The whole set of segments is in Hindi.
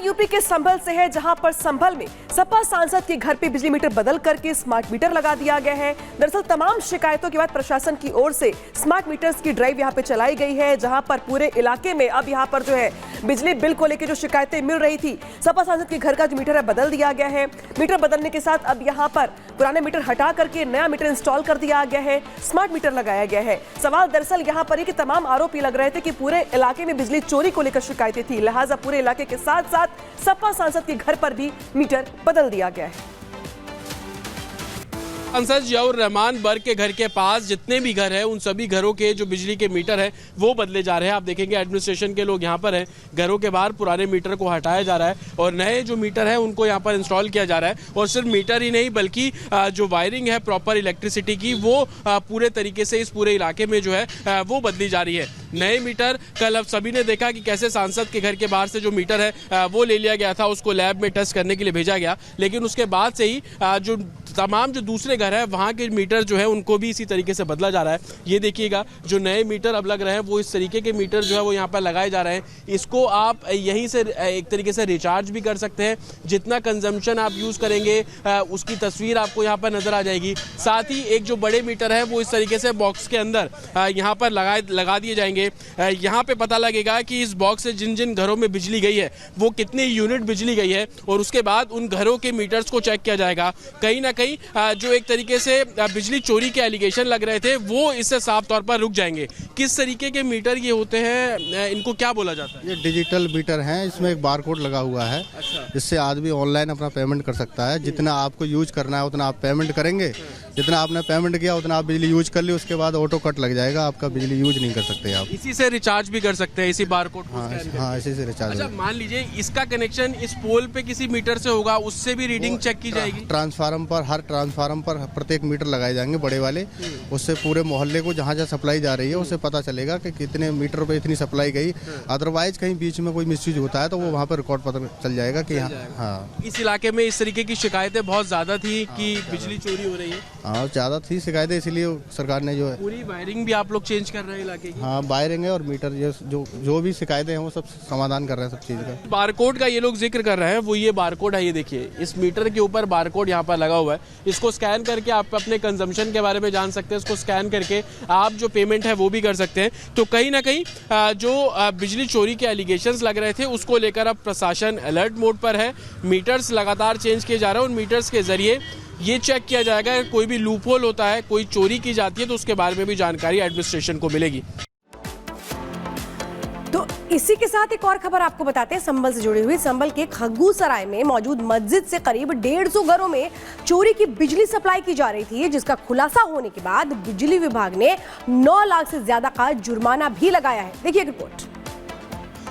यूपी के संभल से है, जहां पर संभल में सपा सांसद के घर पे बिजली मीटर बदल करके स्मार्ट मीटर लगा दिया गया है। दरअसल तमाम शिकायतों के बाद प्रशासन की ओर से स्मार्ट मीटर्स की ड्राइव यहां पे चलाई गई है, जहां पर पूरे इलाके में अब यहां पर जो है बिजली बिल को लेकर जो शिकायतें मिल रही थी, सपा सांसद के घर का जो मीटर है बदल दिया गया है। मीटर बदलने के साथ अब यहां पर पुराने मीटर हटा करके नया मीटर इंस्टॉल कर दिया गया है, स्मार्ट मीटर लगाया गया है। सवाल दरअसल यहां पर कि तमाम आरोपी लग रहे थे कि पूरे इलाके में बिजली चोरी को लेकर शिकायतें थी, लिहाजा पूरे इलाके के साथ साथ सपा सांसद के घर पर भी मीटर बदल दिया गया है। सांसद जियाउर रहमान बर्ग के घर के पास जितने भी घर हैं उन सभी घरों के जो बिजली के मीटर हैं वो बदले जा रहे हैं। आप देखेंगे एडमिनिस्ट्रेशन के लोग यहाँ पर हैं, घरों के बाहर पुराने मीटर को हटाया जा रहा है और नए जो मीटर हैं उनको यहाँ पर इंस्टॉल किया जा रहा है। और सिर्फ मीटर ही नहीं बल्कि जो वायरिंग है प्रॉपर इलेक्ट्रिसिटी की वो पूरे तरीके से इस पूरे इलाके में जो है वो बदली जा रही है। नए मीटर कल अब सभी ने देखा कि कैसे सांसद के घर के बाहर से जो मीटर है वो ले लिया गया था, उसको लैब में टेस्ट करने के लिए भेजा गया, लेकिन उसके बाद से ही जो तमाम जो दूसरे घर है वहाँ के मीटर जो है उनको भी इसी तरीके से बदला जा रहा है। ये देखिएगा जो नए मीटर अब लग रहे हैं वो इस तरीके के मीटर जो है वो यहाँ पर लगाए जा रहे हैं। इसको आप यहीं से एक तरीके से रिचार्ज भी कर सकते हैं, जितना कंजम्पशन आप यूज़ करेंगे उसकी तस्वीर आपको यहाँ पर नजर आ जाएगी। साथ ही एक जो बड़े मीटर है वो इस तरीके से बॉक्स के अंदर यहाँ पर लगा दिए जाएंगे। यहाँ पे पता लगेगा कि इस बॉक्स से जिन जिन घरों में बिजली गई है वो कितनी यूनिट बिजली गई है और उसके बाद उन घरों के मीटर्स को चेक किया जाएगा। कहीं ना कहीं जो एक तरीके से बिजली चोरी के एलिगेशन लग रहे थे वो इससे साफ तौर पर रुक जाएंगे। किस तरीके के मीटर ये होते हैं, इनको क्या बोला जाता है? ये डिजिटल मीटर हैं, इसमें एक बारकोड लगा हुआ है। अच्छा। जिससे आदमी ऑनलाइन अपना पेमेंट कर सकता है। जितना आपको यूज करना है उतना आप पेमेंट करेंगे, जितना आपने पेमेंट किया उतना आप बिजली यूज कर ली, उसके बाद ऑटो कट लग जाएगा, आपका बिजली यूज नहीं कर सकते आप। इसी से रिचार्ज भी कर सकते हैं, इसी बारकोड को स्कैन करके। हाँ, इसी से रिचार्ज। अच्छा, मान लीजिए इसका कनेक्शन इस पोल पे किसी मीटर से होगा, उससे भी रीडिंग चेक की जाएगी। ट्रांसफार्मर पर, हर ट्रांसफार्मर पर प्रत्येक मीटर लगाए जाएंगे बड़े वाले, उससे पूरे मोहल्ले को जहाँ जहाँ सप्लाई जा रही है उससे पता चलेगा कि कितने मीटर पे इतनी सप्लाई गई। अदरवाइज कहीं बीच में कोई मिसयूज होता है तो वो वहाँ पर रिकॉर्ड पता चल जाएगा कि हाँ। इस इलाके में इस तरीके की शिकायतें बहुत ज्यादा थी कि बिजली चोरी हो रही है। हाँ, ज्यादा थी शिकायतें, इसीलिए सरकार ने जो है पूरी वायरिंग भी आप लोग चेंज कर रहे हैं इलाके की। हाँ, वायरिंग है और मीटर जो भी शिकायतें हैं वो सब समाधान कर रहे हैं सब चीज का। बारकोड का ये लोग जिक्र कर रहे हैं, वो ये बारकोड है, ये देखिए इस मीटर के ऊपर बारकोड यहाँ पर लगा हुआ है। इसको स्कैन करके आप अपने कंजम्पशन के बारे में जान सकते हैं, इसको स्कैन करके आप जो पेमेंट है वो भी कर सकते हैं। तो कहीं ना कहीं जो बिजली चोरी के एलिगेशंस लग रहे थे उसको लेकर अब प्रशासन अलर्ट मोड पर है। मीटर्स लगातार चेंज किए जा रहे हैं, उन मीटर्स के जरिए ये चेक किया जाएगा कोई भी लूपहोल होता है, कोई चोरी की जाती है तो उसके बारे में भी जानकारी एडमिनिस्ट्रेशन को मिलेगी। तो इसी के साथ एक और खबर आपको बताते हैं संभल से जुड़ी हुई। संभल के खग्गूसराय में मौजूद मस्जिद से करीब 150 घरों में चोरी की बिजली सप्लाई की जा रही थी, जिसका खुलासा होने के बाद बिजली विभाग ने 9 लाख से ज्यादा का जुर्माना भी लगाया है। देखिए रिपोर्ट।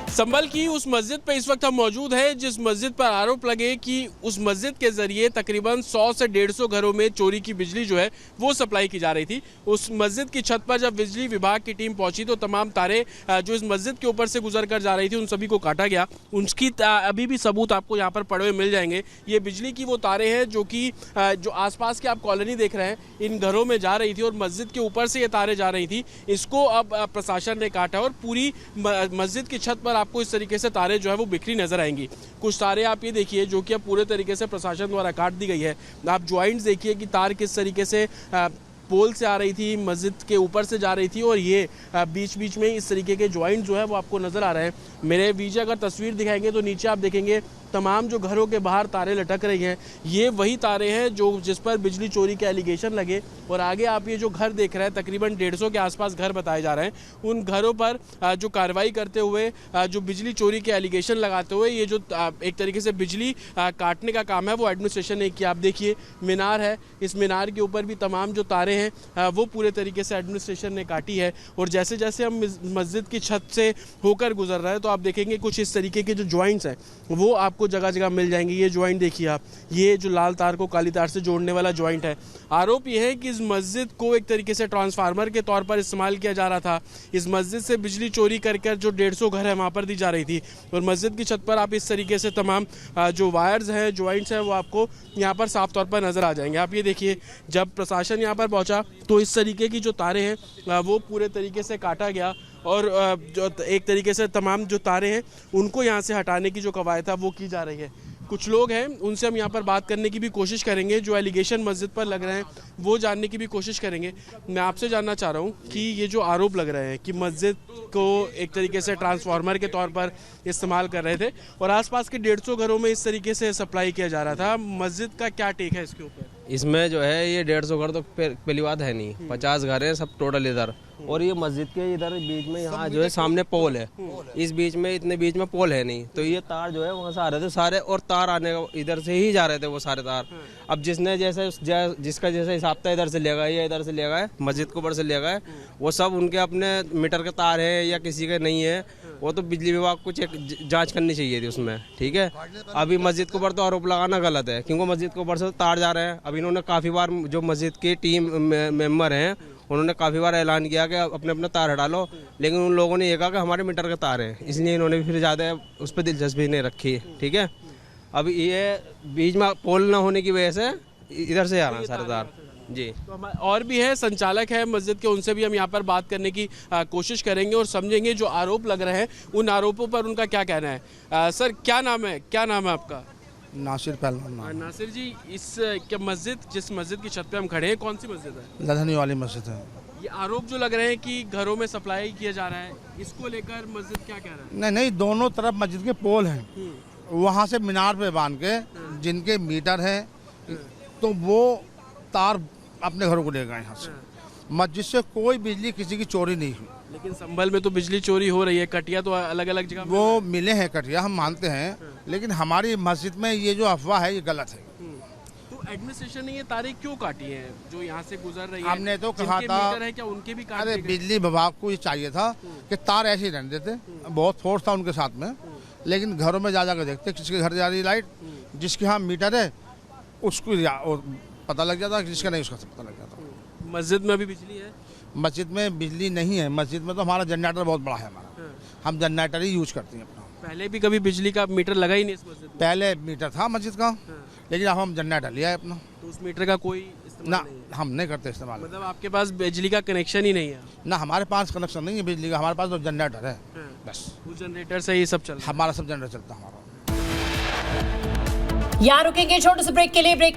संभल की उस मस्जिद पर इस वक्त हम मौजूद हैं जिस मस्जिद पर आरोप लगे कि उस मस्जिद के जरिए तकरीबन 100 से 150 घरों में चोरी की बिजली जो है वो सप्लाई की जा रही थी। उस मस्जिद की छत पर जब बिजली विभाग की टीम पहुंची तो तमाम तारे जो इस मस्जिद के ऊपर से गुजर कर जा रही थी उन सभी को काटा गया। उसकी अभी भी सबूत आपको यहाँ पर पड़े हुए मिल जाएंगे। ये बिजली की वो तारे हैं जो कि जो आसपास की आप कॉलोनी देख रहे हैं इन घरों में जा रही थी और मस्जिद के ऊपर से ये तारे जा रही थी। इसको अब प्रशासन ने काटा और पूरी मस्जिद की छत पर आपको इस तरीके से तारे जो है वो बिखरी नजर आएंगी। कुछ तारे आप ये देखिए जो कि अब पूरे तरीके से प्रशासन द्वारा काट दी गई है। आप ज्वाइंट्स देखिए कि तार किस तरीके से पोल से आ रही थी, मस्जिद के ऊपर से जा रही थी और ये बीच बीच में इस तरीके के ज्वाइंट जो है वो आपको नजर आ रहे हैं। मेरे वीजे अगर तस्वीर दिखाएंगे तो नीचे आप देखेंगे तमाम जो घरों के बाहर तारे लटक रही हैं, ये वही तारे हैं जो जिस पर बिजली चोरी के एलिगेशन लगे। और आगे आप ये जो घर देख रहे हैं तकरीबन 150 के आसपास घर बताए जा रहे हैं, उन घरों पर जो कार्रवाई करते हुए जो बिजली चोरी के एलिगेशन लगाते हुए ये जो एक तरीके से बिजली काटने का काम है वो एडमिनिस्ट्रेशन ने किया। आप देखिए मीनार है, इस मीनार के ऊपर भी तमाम जो तारे हैं वो पूरे तरीके से एडमिनिस्ट्रेशन ने काटी है। और जैसे जैसे हम मस्जिद की छत से होकर गुजर रहे हैं तो आप देखेंगे कुछ इस तरीके के जो ज्वाइंट्स हैं वो आपको जगह जगह मिल जाएंगे। ये ज्वाइंट देखिए आप, ये जो लाल तार को काली तार से जोड़ने वाला ज्वाइंट है। आरोप यह है कि इस मस्जिद को एक तरीके से ट्रांसफार्मर के तौर पर इस्तेमाल किया जा रहा था। इस मस्जिद से बिजली चोरी करके जो 150 घर है वहाँ पर दी जा रही थी और मस्जिद की छत पर आप इस तरीके से तमाम जो वायर्स हैं, ज्वाइंट्स हैं वो आपको यहाँ पर साफ तौर पर नजर आ जाएंगे। आप ये देखिए जब प्रशासन यहाँ पर पहुँचा तो इस तरीके की जो तारे हैं वो पूरे तरीके से काटा गया और जो एक तरीके से तमाम जो तारें हैं उनको यहाँ से हटाने की जो कवायद है वो की जा रही है। कुछ लोग हैं उनसे हम यहाँ पर बात करने की भी कोशिश करेंगे, जो एलिगेशन मस्जिद पर लग रहे हैं वो जानने की भी कोशिश करेंगे। मैं आपसे जानना चाह रहा हूँ कि ये जो आरोप लग रहे हैं कि मस्जिद को एक तरीके से ट्रांसफार्मर के तौर पर इस्तेमाल कर रहे थे और आसपास के 150 घरों में इस तरीके से सप्लाई किया जा रहा था, मस्जिद का क्या टेक है इसके ऊपर? इसमें जो है ये 150 घर तो पहली बात है नहीं, 50 घर हैं सब टोटल इधर, और ये मस्जिद के इधर बीच में यहाँ जो है सामने पोल है, इस बीच में इतने बीच में पोल है नहीं, तो ये तार जो है वहाँ से आ रहे थे सारे, और तार आने इधर से ही जा रहे थे वो सारे तार। अब जिसने जैसे जिसका जैसा हिसाब था इधर से ले गए या इधर से ले गए, मस्जिद के ऊपर से ले गए, वो सब उनके अपने मीटर के तार है या किसी के नहीं है, वो तो बिजली विभाग को चेक जांच करनी चाहिए थी उसमें, ठीक है। अभी मस्जिद के ऊपर तो आरोप लगाना गलत है, क्योंकि मस्जिद के ऊपर से तार जा रहे हैं। अब इन्होंने काफ़ी बार, जो मस्जिद के टीम मेंबर हैं उन्होंने काफ़ी बार ऐलान किया कि अपने अपने तार हटा लो, लेकिन उन लोगों ने ये कहा कि हमारे मीटर के तार हैं, इसलिए इन्होंने फिर ज़्यादा उस पर दिलचस्पी नहीं रखी, ठीक है। अब ये बीच में पोल ना होने की वजह से इधर से आ रहा है सारे तार जी। तो और भी है, संचालक है मस्जिद के, उनसे भी हम यहाँ पर बात करने की कोशिश करेंगे और समझेंगे जो आरोप लग रहे हैं उन आरोपों पर उनका क्या कहना है। सर क्या नाम है आपका? नासिर पहलवान। नासिर जी, इस क्या मस्जिद, जिस मस्जिद की छत पे हम खड़े हैं, कौन सी मस्जिद है? लधनी वाली मस्जिद है। ये आरोप जो लग रहे हैं कि घरों में सप्लाई किया जा रहा है, इसको लेकर मस्जिद क्या कह रहा है? नहीं, दोनों तरफ मस्जिद के पोल हैं, वहाँ से मीनार पे बांध के जिनके मीटर हैं तो वो तार अपने घरों को ले गए यहाँ से। मस्जिद से कोई बिजली किसी की चोरी नहीं हुई। लेकिन संभल में तो बिजली चोरी हो रही है, कटिया तो अलग अलग जगह वो मिले हैं कटिया, हम मानते हैं, लेकिन हमारी मस्जिद में ये जो अफवाह है ये गलत है। तो एडमिनिस्ट्रेशन ने ये तारें क्यों काटी है जो यहाँ से गुजर रही है? हमने तो कहा जिनके था, मीटर है क्या उनके भी काट अरे दिए गए? बिजली विभाग को ये चाहिए था कि तार ऐसे ही रहने देते, बहुत फोर्स था उनके साथ में, लेकिन घरों में जा कर देखते किसके घर जा रही लाइट, जिसके यहाँ मीटर है उसको पता लग जाता, जिसका नहीं उसका पता लग जाता। मस्जिद में अभी बिजली है? मस्जिद में बिजली नहीं है, मस्जिद में तो हमारा जनरेटर बहुत बड़ा है हमारा, हम जनरेटर ही यूज करते हैं अपना। पहले भी कभी बिजली का मीटर लगा ही नहीं इस मस्जिद में? पहले मीटर था मस्जिद का, लेकिन अब हम जनरेटर लिया है अपना। तो उस मीटर का कोई इस्तेमाल ना, नहीं है? हम नहीं करते इस्तेमाल। मतलब आपके पास बिजली का कनेक्शन ही नहीं है? ना, हमारे पास कनेक्शन नहीं है बिजली का, हमारे पास तो जनरेटर है बस। उस जनरेटर से ही सब चल रहा है? हमारा सब जनरेटर चलता है हमारा। यहाँ रुकेंगे छोटे से ब्रेक के लिए। ब्रेक